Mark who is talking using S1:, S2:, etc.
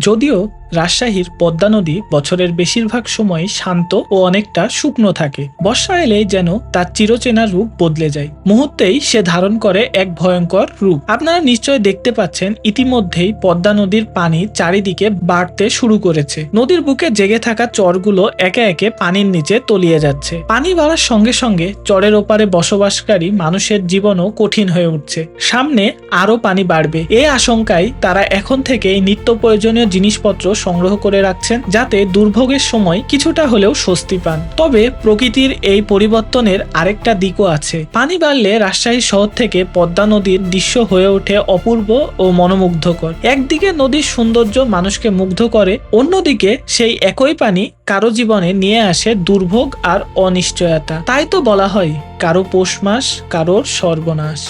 S1: যদিও রাজশাহীর পদ্মা নদী বছরের বেশিরভাগ সময় শান্ত ও অনেকটা শুকনো থাকে, বর্ষা এলেই যেন তার চিরচেনা রূপ বদলে যায়। মুহূর্তেই সে ধারণ করে এক ভয়ঙ্কর রূপ। আপনারা নিশ্চয় দেখতে পাচ্ছেন ইতিমধ্যেই পদ্মা নদীর পানি চারিদিকে বাড়তে শুরু করেছে। নদীর বুকে জেগে থাকা চরগুলো একে একে পানির নিচে তলিয়ে যাচ্ছে। পানি বাড়ার সঙ্গে সঙ্গে চরের ওপারে বসবাসকারী মানুষের জীবনও কঠিন হয়ে উঠছে। সামনে আরো পানি বাড়বে এই আশঙ্কায় তারা এখন থেকেই নিত্য প্রয়োজনীয় জিনিসপত্র সংগ্রহ করে রাখছেন, যাতে দুর্ভোগের সময় কিছুটা হলেও স্বস্তি পান। তবে প্রকৃতির এই পরিবর্তনের আরেকটা দিকও আছে। পানি বাড়লে রাজশাহী শহর থেকে পদ্মা নদীর দৃশ্য হয়ে ওঠে অপূর্ব ও মনোমুগ্ধকর। একদিকে নদীর সৌন্দর্য মানুষকে মুগ্ধ করে, অন্যদিকে সেই একই পানি কারো জীবনে নিয়ে আসে দুর্ভোগ আর অনিশ্চয়তা। তাই তো বলা হয়, কারো পৌষ মাস কারোর সর্বনাশ।